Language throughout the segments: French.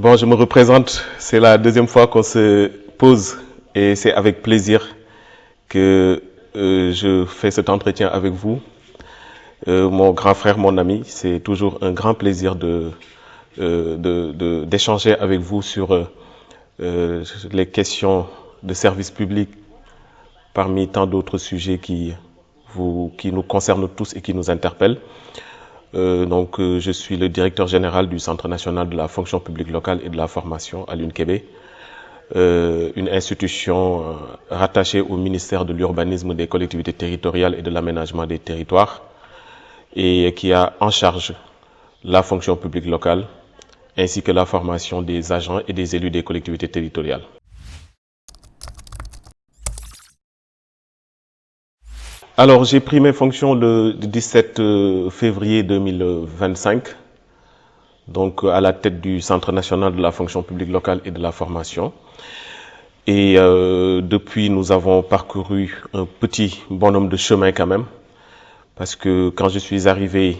Bon, je me représente, c'est la deuxième fois qu'on se pose et c'est avec plaisir que je fais cet entretien avec vous. Mon grand frère, mon ami, c'est toujours un grand plaisir d'échanger avec vous sur les questions de service public parmi tant d'autres sujets qui nous concernent tous et qui nous interpellent. Je suis le directeur général du Centre national de la fonction publique locale et de la formation à l'UNKB, une institution rattachée au ministère de l'urbanisme, des collectivités territoriales et de l'aménagement des territoires et qui a en charge la fonction publique locale ainsi que la formation des agents et des élus des collectivités territoriales. Alors, j'ai pris mes fonctions le 17 février 2025, donc à la tête du Centre national de la fonction publique locale et de la formation. Et depuis, nous avons parcouru un petit bonhomme de chemin quand même, parce que quand je suis arrivé,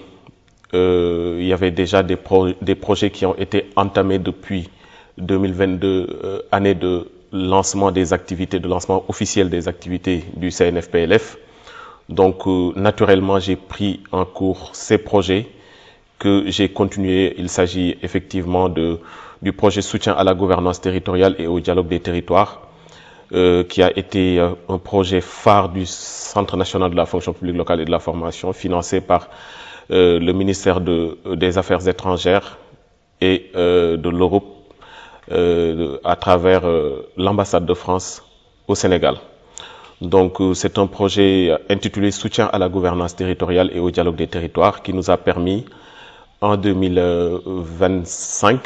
il y avait déjà des projets qui ont été entamés depuis 2022, année de lancement des activités, de lancement officiel des activités du CNFPLF. Donc, naturellement, j'ai pris en cours ces projets que j'ai continué. Il s'agit effectivement du projet soutien à la gouvernance territoriale et au dialogue des territoires, qui a été un projet phare du Centre national de la fonction publique locale et de la formation, financé par le ministère des Affaires étrangères et de l'Europe à travers l'ambassade de France au Sénégal. Donc, c'est un projet intitulé Soutien à la gouvernance territoriale et au dialogue des territoires qui nous a permis, en 2025,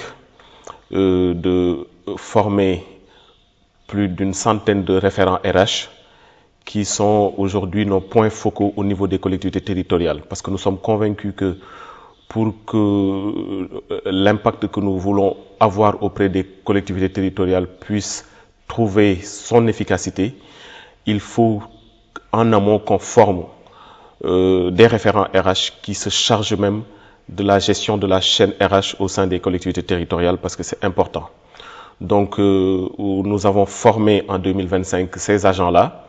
de former plus d'une centaine de référents RH qui sont aujourd'hui nos points focaux au niveau des collectivités territoriales. Parce que nous sommes convaincus que pour que l'impact que nous voulons avoir auprès des collectivités territoriales puisse trouver son efficacité, il faut en amont qu'on forme des référents RH qui se chargent même de la gestion de la chaîne RH au sein des collectivités territoriales parce que c'est important. Donc, nous avons formé en 2025 ces agents-là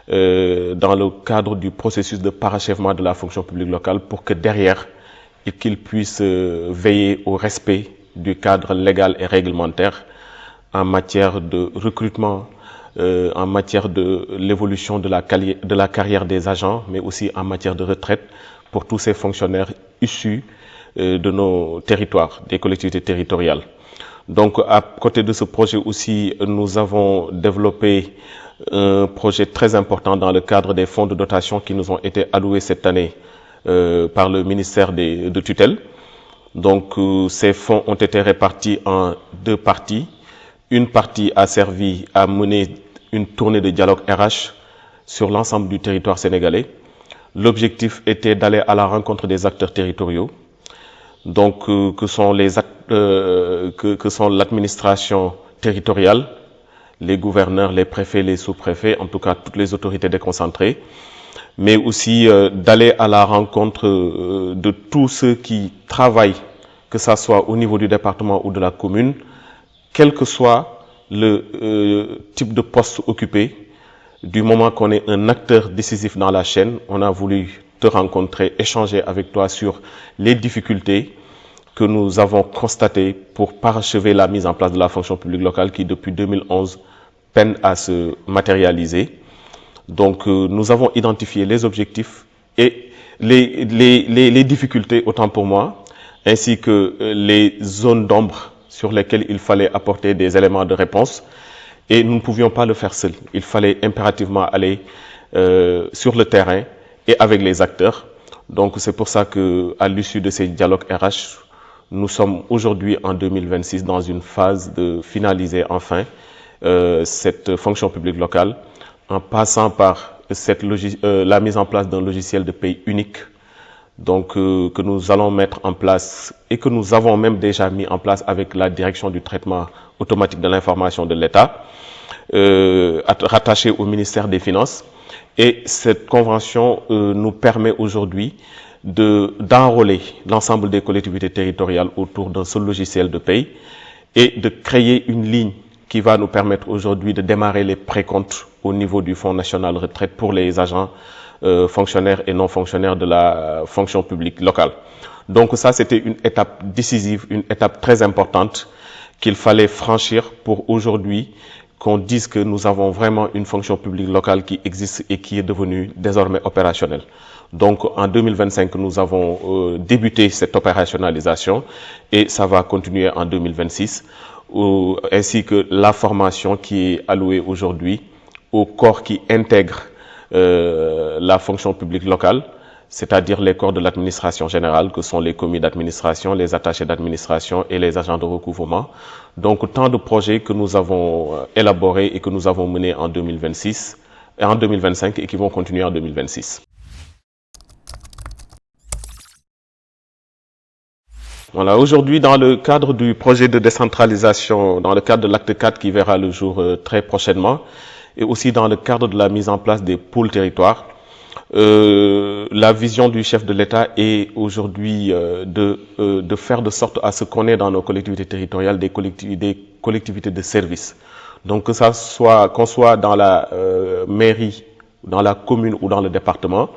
dans le cadre du processus de parachèvement de la fonction publique locale pour que derrière, qu'ils puissent veiller au respect du cadre légal et réglementaire en matière de recrutement, en matière de l'évolution de la carrière des agents, mais aussi en matière de retraite pour tous ces fonctionnaires issus de nos territoires, des collectivités territoriales. Donc, à côté de ce projet aussi, nous avons développé un projet très important dans le cadre des fonds de dotation qui nous ont été alloués cette année par le ministère de tutelle. Donc, ces fonds ont été répartis en deux parties. Une partie a servi à mener une tournée de dialogue RH sur l'ensemble du territoire sénégalais. L'objectif était d'aller à la rencontre des acteurs territoriaux, donc que sont l'administration territoriale, les gouverneurs, les préfets, les sous-préfets, en tout cas toutes les autorités déconcentrées, mais aussi d'aller à la rencontre de tous ceux qui travaillent, que ce soit au niveau du département ou de la commune, quel que soit le type de poste occupé. Du moment qu'on est un acteur décisif dans la chaîne, on a voulu te rencontrer, échanger avec toi sur les difficultés que nous avons constatées pour parachever la mise en place de la fonction publique locale qui, depuis 2011, peine à se matérialiser. Donc, nous avons identifié les objectifs et les difficultés, autant pour moi, ainsi que les zones d'ombre sur lesquelles il fallait apporter des éléments de réponse. Et nous ne pouvions pas le faire seul. Il fallait impérativement aller sur le terrain et avec les acteurs. Donc, c'est pour ça qu'à l'issue de ces dialogues RH, nous sommes aujourd'hui en 2026 dans une phase de finaliser enfin cette fonction publique locale en passant par la mise en place d'un logiciel de paie unique, donc que nous allons mettre en place et que nous avons même déjà mis en place avec la direction du traitement automatique de l'information de l'État, rattachée au ministère des Finances. Et cette convention nous permet aujourd'hui d'enrôler l'ensemble des collectivités territoriales autour d'un seul logiciel de paie et de créer une ligne qui va nous permettre aujourd'hui de démarrer les précomptes au niveau du Fonds national retraite pour les agents fonctionnaires et non fonctionnaires de la fonction publique locale. Donc ça, c'était une étape décisive, une étape très importante qu'il fallait franchir pour aujourd'hui qu'on dise que nous avons vraiment une fonction publique locale qui existe et qui est devenue désormais opérationnelle. Donc en 2025, nous avons débuté cette opérationnalisation et ça va continuer en 2026, ainsi que la formation qui est allouée aujourd'hui aux corps qui intègrent la fonction publique locale, c'est-à-dire les corps de l'administration générale, que sont les commis d'administration, les attachés d'administration et les agents de recouvrement. Donc, tant de projets que nous avons élaborés et que nous avons menés en 2026 et en 2025 et qui vont continuer en 2026. Voilà, aujourd'hui, dans le cadre du projet de décentralisation, dans le cadre de l'acte 4 qui verra le jour très prochainement, et aussi dans le cadre de la mise en place des pôles territoires, la vision du chef de l'État est aujourd'hui de faire de sorte à ce qu'on ait dans nos collectivités territoriales des collectivités de service. Donc que ça soit qu'on soit dans la mairie, dans la commune ou dans le département,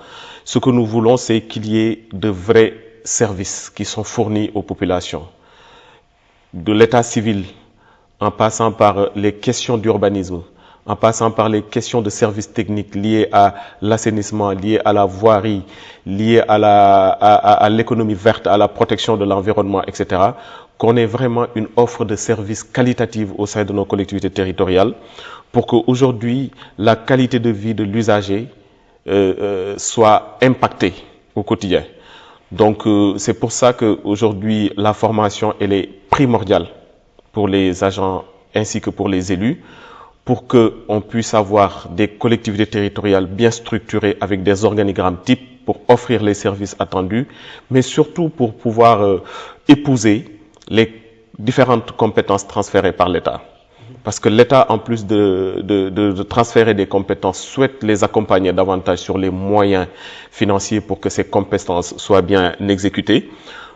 ce que nous voulons, c'est qu'il y ait de vrais services qui sont fournis aux populations. De l'état civil, en passant par les questions d'urbanisme, en passant par les questions de services techniques liés à l'assainissement, liés à la voirie, liés à l'économie verte, à la protection de l'environnement, etc., qu'on ait vraiment une offre de services qualitative au sein de nos collectivités territoriales pour qu'aujourd'hui, la qualité de vie de l'usager soit impactée au quotidien. Donc, c'est pour ça qu'aujourd'hui, la formation, elle est primordiale pour les agents ainsi que pour les élus, pour qu'on puisse avoir des collectivités territoriales bien structurées avec des organigrammes types pour offrir les services attendus, mais surtout pour pouvoir épouser les différentes compétences transférées par l'État. Parce que l'État, en plus de transférer des compétences, souhaite les accompagner davantage sur les moyens financiers pour que ces compétences soient bien exécutées.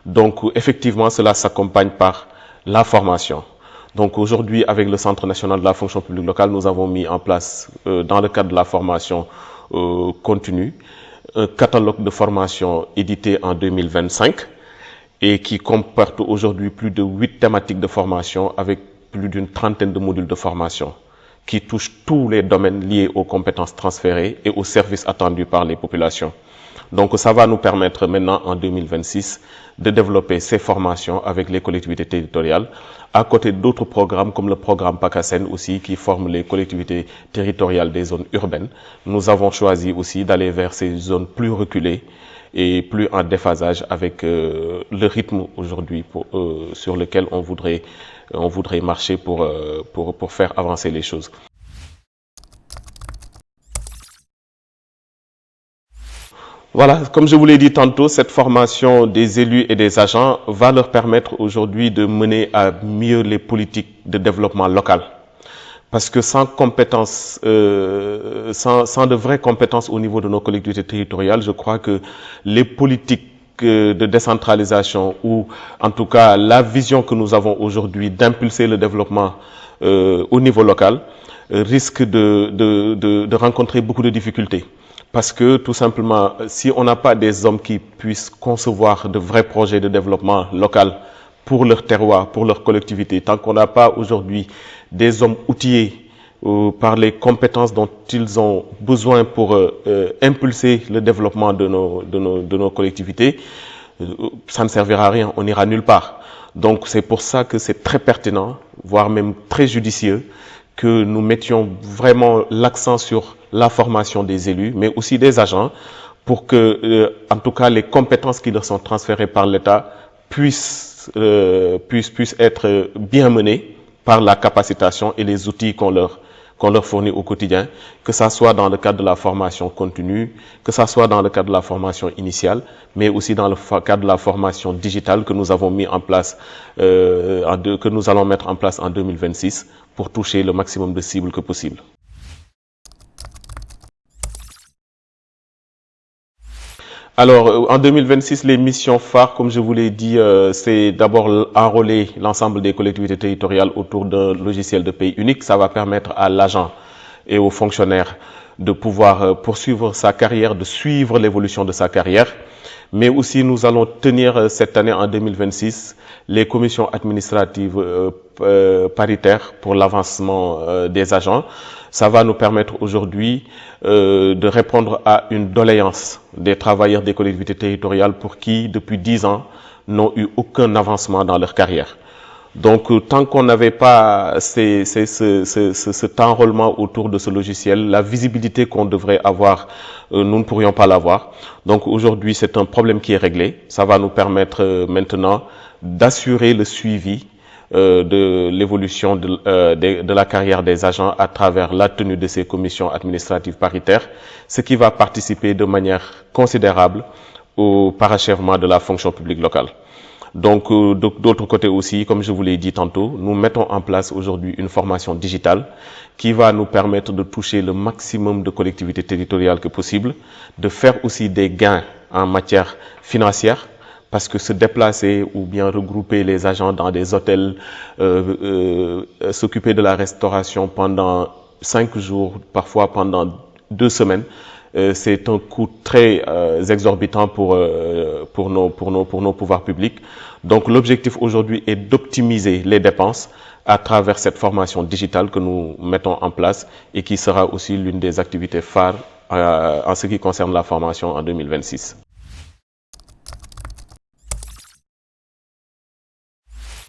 Donc, effectivement, cela s'accompagne par la formation. Donc aujourd'hui, avec le Centre national de la fonction publique locale, nous avons mis en place, dans le cadre de la formation continue, un catalogue de formation édité en 2025 et qui comporte aujourd'hui plus de 8 thématiques de formation avec plus d'une trentaine de modules de formation qui touchent tous les domaines liés aux compétences transférées et aux services attendus par les populations. Donc ça va nous permettre maintenant en 2026 de développer ces formations avec les collectivités territoriales, à côté d'autres programmes comme le programme PACASEN aussi qui forme les collectivités territoriales des zones urbaines. Nous avons choisi aussi d'aller vers ces zones plus reculées et plus en déphasage avec le rythme aujourd'hui sur lequel on voudrait marcher pour faire avancer les choses. Voilà, comme je vous l'ai dit tantôt, cette formation des élus et des agents va leur permettre aujourd'hui de mener à mieux les politiques de développement local. Parce que sans compétences, sans de vraies compétences au niveau de nos collectivités territoriales, je crois que les politiques de décentralisation ou en tout cas la vision que nous avons aujourd'hui d'impulser le développement au niveau local risque de rencontrer beaucoup de difficultés. Parce que tout simplement, si on n'a pas des hommes qui puissent concevoir de vrais projets de développement local pour leur terroir, pour leur collectivité, tant qu'on n'a pas aujourd'hui des hommes outillés par les compétences dont ils ont besoin pour impulser le développement de nos collectivités, ça ne servira à rien, on n'ira nulle part. Donc c'est pour ça que c'est très pertinent, voire même très judicieux, que nous mettions vraiment l'accent sur la formation des élus, mais aussi des agents, pour que, en tout cas, les compétences qui leur sont transférées par l'État puissent être bien menées par la capacitation et les outils qu'on leur fournit au quotidien, que ça soit dans le cadre de la formation continue, que ça soit dans le cadre de la formation initiale, mais aussi dans le cadre de la formation digitale que nous avons mis en place, que nous allons mettre en place en 2026 pour toucher le maximum de cibles que possible. Alors, en 2026, les missions phares, comme je vous l'ai dit, c'est d'abord enrôler l'ensemble des collectivités territoriales autour d'un logiciel de pays unique. Ça va permettre à l'agent et aux fonctionnaires de pouvoir poursuivre sa carrière, de suivre l'évolution de sa carrière. Mais aussi, nous allons tenir cette année, en 2026, les commissions administratives paritaires pour l'avancement des agents. Ça va nous permettre aujourd'hui de répondre à une doléance des travailleurs des collectivités territoriales pour qui, depuis 10 ans, n'ont eu aucun avancement dans leur carrière. Donc, tant qu'on n'avait pas cet enrôlement autour de ce logiciel, la visibilité qu'on devrait avoir, nous ne pourrions pas l'avoir. Donc, aujourd'hui, c'est un problème qui est réglé. Ça va nous permettre maintenant d'assurer le suivi de l'évolution de la carrière des agents à travers la tenue de ces commissions administratives paritaires, ce qui va participer de manière considérable au parachèvement de la fonction publique locale. Donc, d'autre côté aussi, comme je vous l'ai dit tantôt, nous mettons en place aujourd'hui une formation digitale qui va nous permettre de toucher le maximum de collectivités territoriales que possible, de faire aussi des gains en matière financière, parce que se déplacer ou bien regrouper les agents dans des hôtels, s'occuper de la restauration pendant 5 jours, parfois pendant 2 semaines, c'est un coût très exorbitant pour nos pouvoirs publics. Donc l'objectif aujourd'hui est d'optimiser les dépenses à travers cette formation digitale que nous mettons en place et qui sera aussi l'une des activités phares en ce qui concerne la formation en 2026.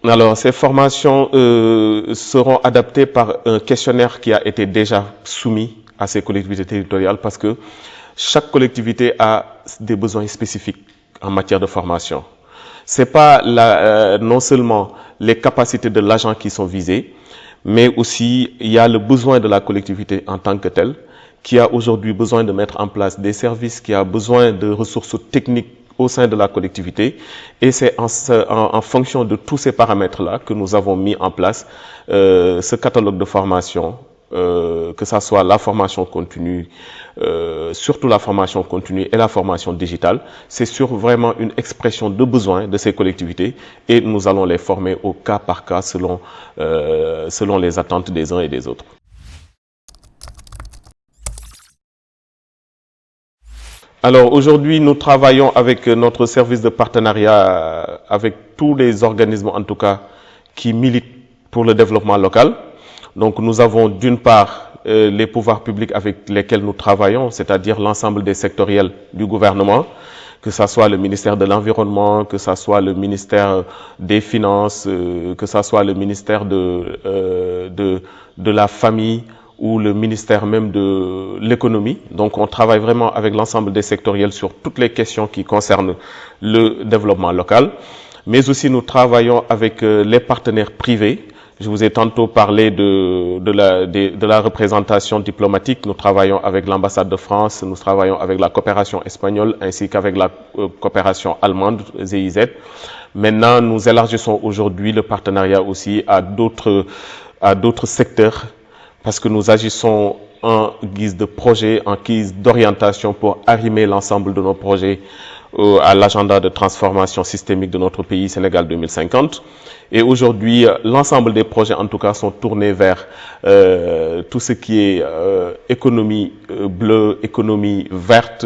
Alors, ces formations seront adaptées par un questionnaire qui a été déjà soumis à ces collectivités territoriales parce que chaque collectivité a des besoins spécifiques en matière de formation. C'est pas non seulement les capacités de l'agent qui sont visées, mais aussi il y a le besoin de la collectivité en tant que telle, qui a aujourd'hui besoin de mettre en place des services, qui a besoin de ressources techniques au sein de la collectivité. Et c'est en fonction de tous ces paramètres-là que nous avons mis en place ce catalogue de formation, que ça soit la formation continue, surtout la formation continue et la formation digitale. C'est sur vraiment une expression de besoin de ces collectivités et nous allons les former au cas par cas selon les attentes des uns et des autres. Alors aujourd'hui, nous travaillons avec notre service de partenariat avec tous les organismes en tout cas qui militent pour le développement local. Donc nous avons d'une part les pouvoirs publics avec lesquels nous travaillons, c'est-à-dire l'ensemble des sectoriels du gouvernement, que ce soit le ministère de l'Environnement, que ce soit le ministère des Finances, que ce soit le ministère de la Famille, ou le ministère même de l'économie. Donc on travaille vraiment avec l'ensemble des sectoriels sur toutes les questions qui concernent le développement local. Mais aussi nous travaillons avec les partenaires privés. Je vous ai tantôt parlé de la représentation diplomatique. Nous travaillons avec l'ambassade de France, nous travaillons avec la coopération espagnole ainsi qu'avec la coopération allemande, GIZ. Maintenant, nous élargissons aujourd'hui le partenariat aussi à d'autres secteurs parce que nous agissons en guise de projet, en guise d'orientation pour arrimer l'ensemble de nos projets à l'agenda de transformation systémique de notre pays, Sénégal 2050. Et aujourd'hui, l'ensemble des projets, en tout cas, sont tournés vers tout ce qui est économie bleue, économie verte,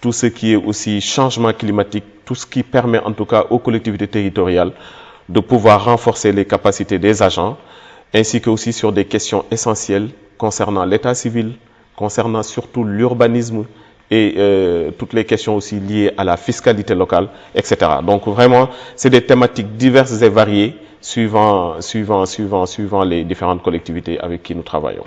tout ce qui est aussi changement climatique, tout ce qui permet, en tout cas, aux collectivités territoriales de pouvoir renforcer les capacités des agents, ainsi que aussi sur des questions essentielles concernant l'état civil, concernant surtout l'urbanisme et toutes les questions aussi liées à la fiscalité locale, etc. Donc vraiment, c'est des thématiques diverses et variées suivant les différentes collectivités avec qui nous travaillons.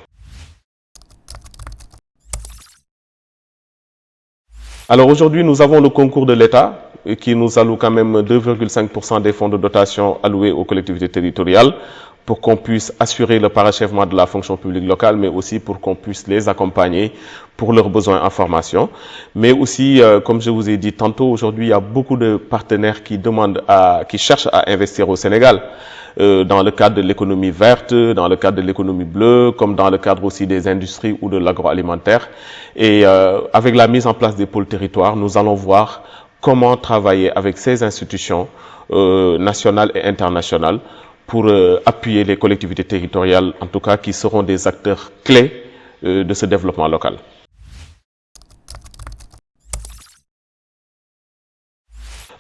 Alors aujourd'hui, nous avons le concours de l'État qui nous alloue quand même 2,5% des fonds de dotation alloués aux collectivités territoriales pour qu'on puisse assurer le parachèvement de la fonction publique locale, mais aussi pour qu'on puisse les accompagner pour leurs besoins en formation. Mais aussi, comme je vous ai dit tantôt, aujourd'hui, il y a beaucoup de partenaires qui cherchent à investir au Sénégal, dans le cadre de l'économie verte, dans le cadre de l'économie bleue, comme dans le cadre aussi des industries ou de l'agroalimentaire. Et avec la mise en place des pôles territoires, nous allons voir comment travailler avec ces institutions nationales et internationales pour appuyer les collectivités territoriales, en tout cas qui seront des acteurs clés de ce développement local.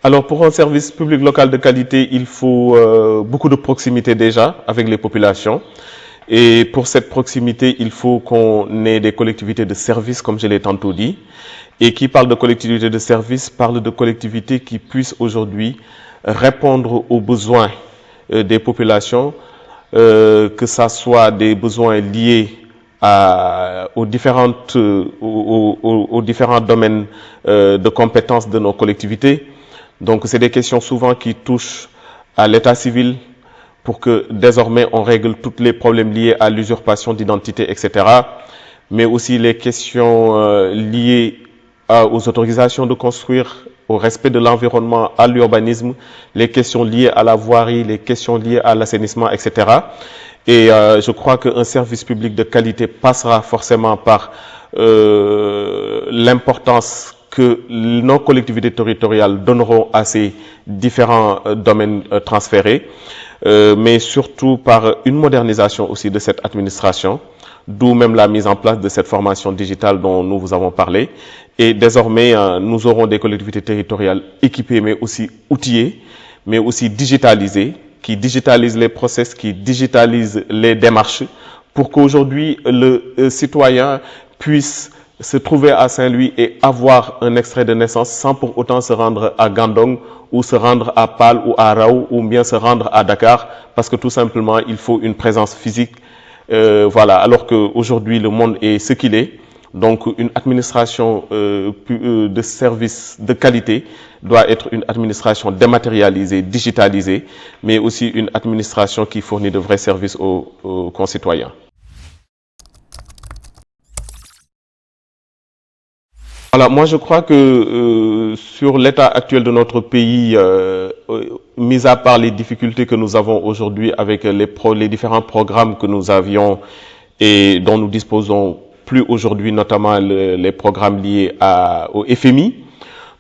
Alors pour un service public local de qualité, il faut beaucoup de proximité déjà avec les populations. Et pour cette proximité, il faut qu'on ait des collectivités de service, comme je l'ai tantôt dit. Et qui parle de collectivités de service, parle de collectivités qui puissent aujourd'hui répondre aux besoins des populations, que ça soit des besoins liés aux différents domaines de compétences de nos collectivités. Donc c'est des questions souvent qui touchent à l'état civil pour que désormais on règle tous les problèmes liés à l'usurpation d'identité, etc. Mais aussi les questions liées aux autorisations de construire, au respect de l'environnement, à l'urbanisme, les questions liées à la voirie, les questions liées à l'assainissement, etc. Et je crois qu'un service public de qualité passera forcément par l'importance que nos collectivités territoriales donneront à ces différents domaines transférés, mais surtout par une modernisation aussi de cette administration, d'où même la mise en place de cette formation digitale dont nous vous avons parlé. Et désormais, nous aurons des collectivités territoriales équipées, mais aussi outillées, mais aussi digitalisées, qui digitalisent les process, qui digitalisent les démarches, pour qu'aujourd'hui, le citoyen puisse se trouver à Saint-Louis et avoir un extrait de naissance sans pour autant se rendre à Gandon ou se rendre à Pal ou à Raou ou bien se rendre à Dakar, parce que tout simplement, il faut une présence physique. Voilà, alors qu'aujourd'hui, le monde est ce qu'il est. Donc, une administration de services de qualité doit être une administration dématérialisée, digitalisée, mais aussi une administration qui fournit de vrais services aux concitoyens. Alors, moi, je crois que sur l'état actuel de notre pays, mis à part les difficultés que nous avons aujourd'hui avec les différents programmes que nous avions et dont nous disposons plus aujourd'hui, notamment les programmes liés au FMI.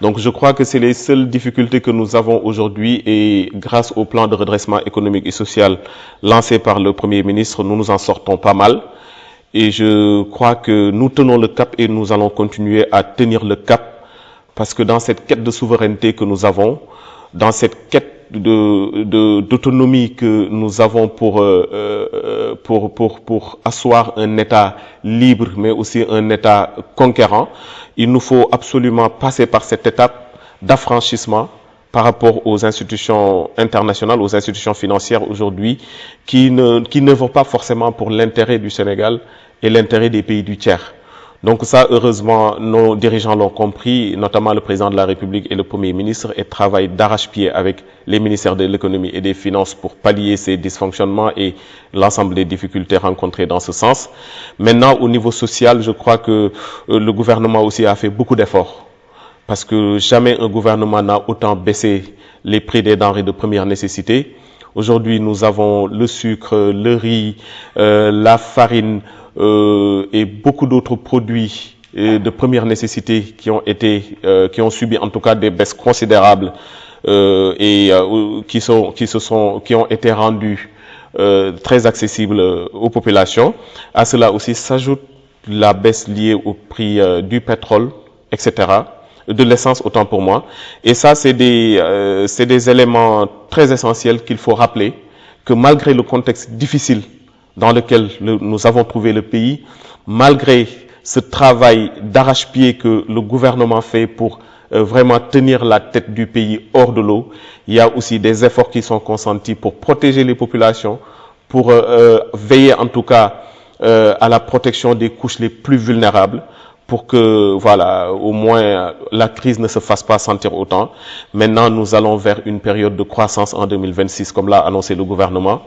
Donc, je crois que c'est les seules difficultés que nous avons aujourd'hui et grâce au plan de redressement économique et social lancé par le Premier ministre, nous nous en sortons pas mal. Et je crois que nous tenons le cap et nous allons continuer à tenir le cap parce que dans cette quête de souveraineté que nous avons, dans cette quête d'autonomie que nous avons pour asseoir un État libre, mais aussi un État conquérant, il nous faut absolument passer par cette étape d'affranchissement par rapport aux institutions internationales, aux institutions financières aujourd'hui, qui ne vont pas forcément pour l'intérêt du Sénégal et l'intérêt des pays du tiers. Donc ça, heureusement, nos dirigeants l'ont compris, notamment le président de la République et le Premier ministre, et travaillent d'arrache-pied avec les ministères de l'économie et des finances pour pallier ces dysfonctionnements et l'ensemble des difficultés rencontrées dans ce sens. Maintenant, au niveau social, je crois que le gouvernement aussi a fait beaucoup d'efforts. Parce que jamais un gouvernement n'a autant baissé les prix des denrées de première nécessité. Aujourd'hui, nous avons le sucre, le riz, la farine et beaucoup d'autres produits de première nécessité qui ont subi en tout cas des baisses considérables et qui ont été rendus très accessibles aux populations. À cela aussi s'ajoute la baisse liée au prix du pétrole, etc., de l'essence autant pour moi. Et ça, c'est des éléments très essentiels qu'il faut rappeler, que malgré le contexte difficile dans lequel nous avons trouvé le pays, malgré ce travail d'arrache-pied que le gouvernement fait pour vraiment tenir la tête du pays hors de l'eau, il y a aussi des efforts qui sont consentis pour protéger les populations, pour veiller en tout cas à la protection des couches les plus vulnérables, pour que, voilà, au moins la crise ne se fasse pas sentir autant. Maintenant, nous allons vers une période de croissance en 2026, comme l'a annoncé le gouvernement.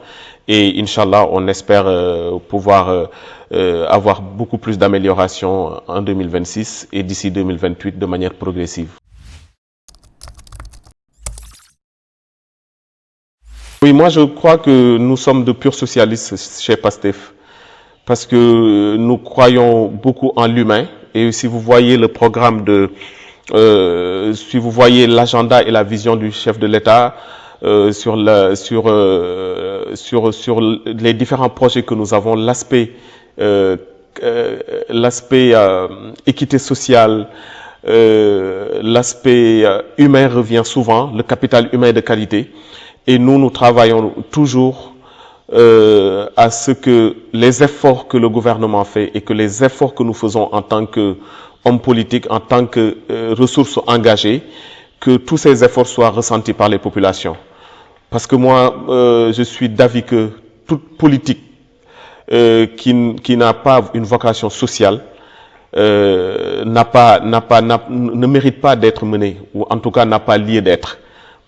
Et Inch'Allah, on espère pouvoir avoir beaucoup plus d'améliorations en 2026 et d'ici 2028 de manière progressive. Oui, moi je crois que nous sommes de purs socialistes chez PASTEF parce que nous croyons beaucoup en l'humain. Et si vous voyez le programme si vous voyez l'agenda et la vision du chef de l'État sur les différents projets que nous avons, euh, l'aspect équité sociale, l'aspect humain revient souvent, le capital humain de qualité. Et nous travaillons toujours à ce que les efforts que le gouvernement fait et que les efforts que nous faisons en tant qu'hommes politiques, en tant que ressources engagées, que tous ces efforts soient ressentis par les populations. Parce que moi, je suis d'avis que toute politique qui n'a pas une vocation sociale ne mérite pas d'être menée, ou en tout cas n'a pas lieu d'être.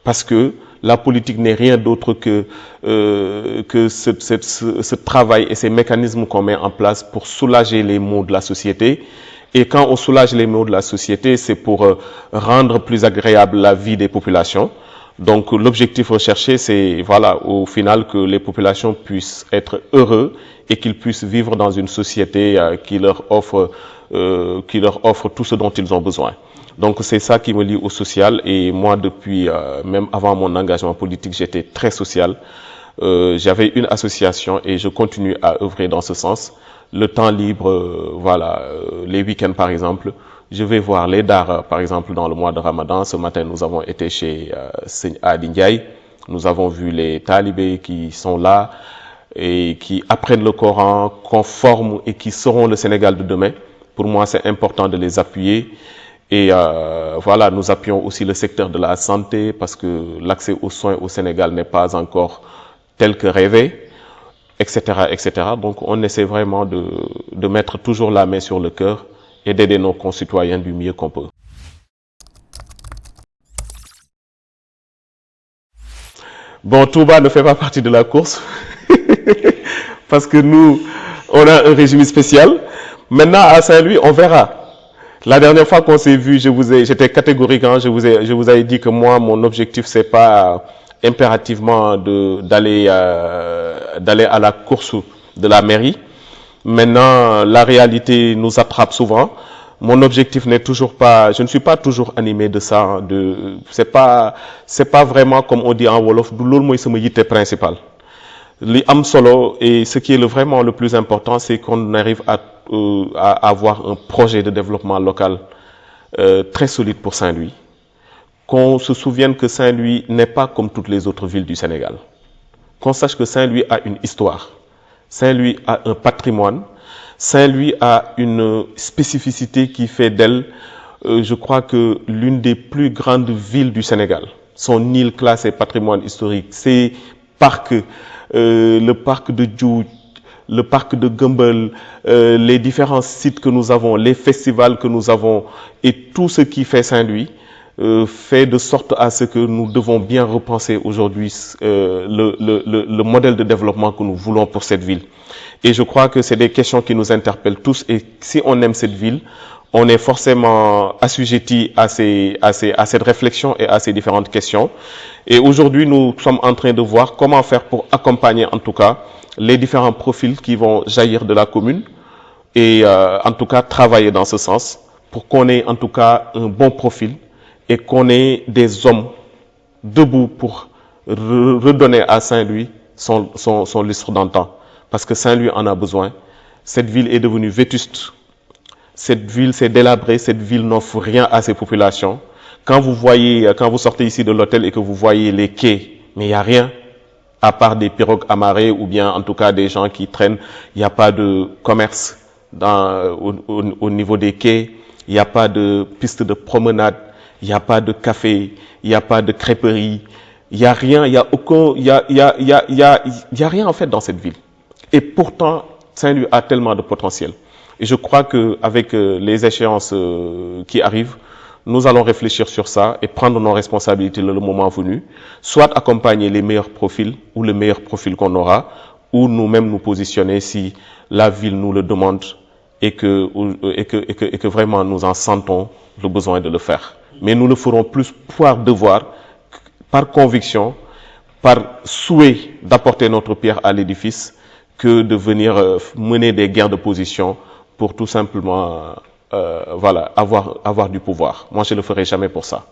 Parce que la politique n'est rien d'autre que ce travail et ces mécanismes qu'on met en place pour soulager les maux de la société. Et quand on soulage les maux de la société, c'est pour rendre plus agréable la vie des populations. Donc l'objectif recherché, c'est voilà, au final que les populations puissent être heureux et qu'ils puissent vivre dans une société qui leur offre tout ce dont ils ont besoin. Donc c'est ça qui me lie au social et moi depuis, même avant mon engagement politique, j'étais très social. J'avais une association et je continue à œuvrer dans ce sens. Le temps libre, voilà, les week-ends par exemple, je vais voir les dars par exemple dans le mois de Ramadan. Ce matin nous avons été chez Seigne Adi Ndiaye. Nous avons vu les talibés qui sont là et qui apprennent le Coran, qu'on forme et qui seront le Sénégal de demain. Pour moi c'est important de les appuyer. Et voilà, nous appuyons aussi le secteur de la santé parce que l'accès aux soins au Sénégal n'est pas encore tel que rêvé, etc., etc. Donc on essaie vraiment de mettre toujours la main sur le cœur et d'aider nos concitoyens du mieux qu'on peut. Bon, Touba ne fait pas partie de la course parce que nous, on a un régime spécial. Maintenant, à Saint-Louis, on verra. La dernière fois qu'on s'est vu, j'étais catégorique. Hein, je vous ai dit que moi, mon objectif, c'est pas impérativement d'aller à la course de la mairie. Maintenant, la réalité nous attrape souvent. Mon objectif n'est toujours pas, je ne suis pas toujours animé de ça. Hein, c'est pas vraiment comme on dit en Wolof, du loolu moy sama yité principal. Li am solo et ce qui est vraiment le plus important, c'est qu'on arrive à avoir un projet de développement local très solide pour Saint-Louis. Qu'on se souvienne que Saint-Louis n'est pas comme toutes les autres villes du Sénégal. Qu'on sache que Saint-Louis a une histoire. Saint-Louis a un patrimoine. Saint-Louis a une spécificité qui fait d'elle, je crois que l'une des plus grandes villes du Sénégal. Son île classée patrimoine historique, ses parcs, le parc de Djoudj, le parc de Gumbel, les différents sites que nous avons, les festivals que nous avons et tout ce qui fait Saint-Louis fait de sorte à ce que nous devons bien repenser aujourd'hui le modèle de développement que nous voulons pour cette ville. Et je crois que c'est des questions qui nous interpellent tous et si on aime cette ville, on est forcément assujetti à cette réflexion et à ces différentes questions. Et aujourd'hui, nous sommes en train de voir comment faire pour accompagner en tout cas les différents profils qui vont jaillir de la commune et en tout cas travailler dans ce sens pour qu'on ait en tout cas un bon profil et qu'on ait des hommes debout pour redonner à Saint-Louis son lustre d'antan. Parce que Saint-Louis en a besoin. Cette ville est devenue vétuste. Cette ville s'est délabrée. Cette ville n'offre rien à ses populations. Quand vous sortez ici de l'hôtel et que vous voyez les quais, mais il n'y a rien à part des pirogues amarrées ou bien en tout cas des gens qui traînent. Il n'y a pas de commerce au niveau des quais. Il n'y a pas de piste de promenade. Il n'y a pas de café. Il n'y a pas de crêperie. Il n'y a rien. Il y a rien en fait dans cette ville. Et pourtant, Saint-Louis a tellement de potentiel. Et je crois qu'avec les échéances qui arrivent, nous allons réfléchir sur ça et prendre nos responsabilités le moment venu, soit accompagner les meilleurs profils ou le meilleur profil qu'on aura, ou nous-mêmes nous positionner si la ville nous le demande et que vraiment nous en sentons le besoin de le faire. Mais nous le ferons plus par devoir, par conviction, par souhait d'apporter notre pierre à l'édifice, que de venir mener des guerres de position pour tout simplement voilà, avoir du pouvoir. Moi, je ne le ferai jamais pour ça.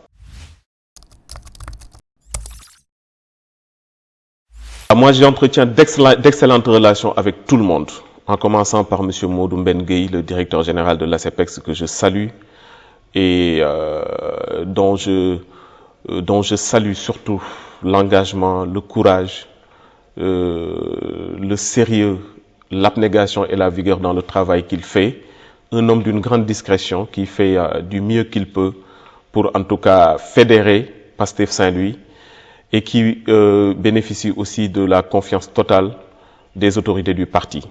Moi, j'entretiens d'excellentes relations avec tout le monde, en commençant par M. Modou Mbenguei, le directeur général de l'ACEPEX, que je salue et dont je salue surtout l'engagement, le courage, le sérieux, l'abnégation et la vigueur dans le travail qu'il fait. Un homme d'une grande discrétion qui fait du mieux qu'il peut pour en tout cas fédérer Pastef Saint-Louis et qui bénéficie aussi de la confiance totale des autorités du parti.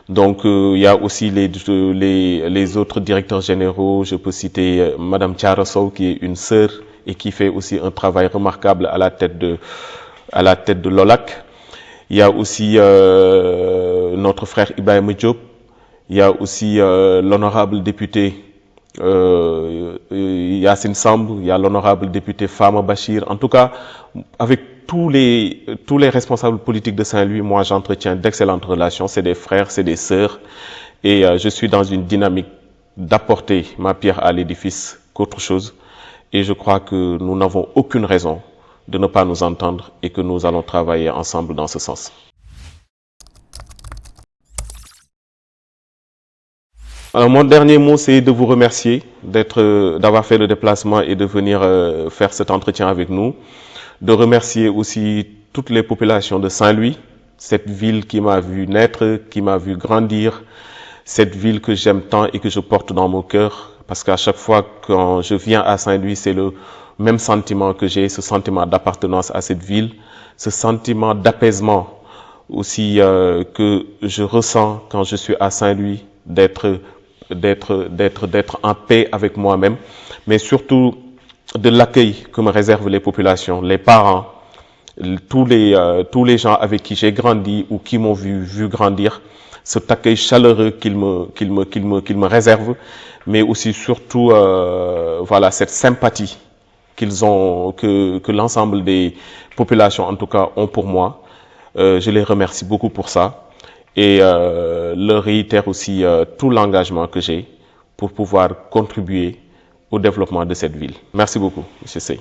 Donc il y a aussi les autres directeurs généraux. Je peux citer Madame Thiara Sow qui est une sœur et qui fait aussi un travail remarquable à la tête de l'OLAC. Il y a aussi notre frère Ibrahim Diop. Il y a aussi l'honorable député Yassine Samb. Il y a l'honorable député Fama Bachir. En tout cas, avec tous les responsables politiques de Saint-Louis, moi j'entretiens d'excellentes relations. C'est des frères, c'est des sœurs. Et je suis dans une dynamique d'apporter ma pierre à l'édifice qu'autre chose. Et je crois que nous n'avons aucune raison de ne pas nous entendre et que nous allons travailler ensemble dans ce sens. Alors, mon dernier mot, c'est de vous remercier d'avoir fait le déplacement et de venir faire cet entretien avec nous. De remercier aussi toutes les populations de Saint-Louis, cette ville qui m'a vu naître, qui m'a vu grandir, cette ville que j'aime tant et que je porte dans mon cœur. Parce qu'à chaque fois quand je viens à Saint-Louis, c'est le même sentiment que j'ai, ce sentiment d'appartenance à cette ville, ce sentiment d'apaisement aussi que je ressens quand je suis à Saint-Louis, d'être en paix avec moi-même, mais surtout de l'accueil que me réservent les populations, les parents, tous les gens avec qui j'ai grandi ou qui m'ont vu grandir, cet accueil chaleureux qu'ils me réservent, mais aussi surtout voilà, cette sympathie que l'ensemble des populations en tout cas ont pour moi. Je les remercie beaucoup pour ça et leur réitère aussi tout l'engagement que j'ai pour pouvoir contribuer au développement de cette ville. Merci beaucoup, M. Sey.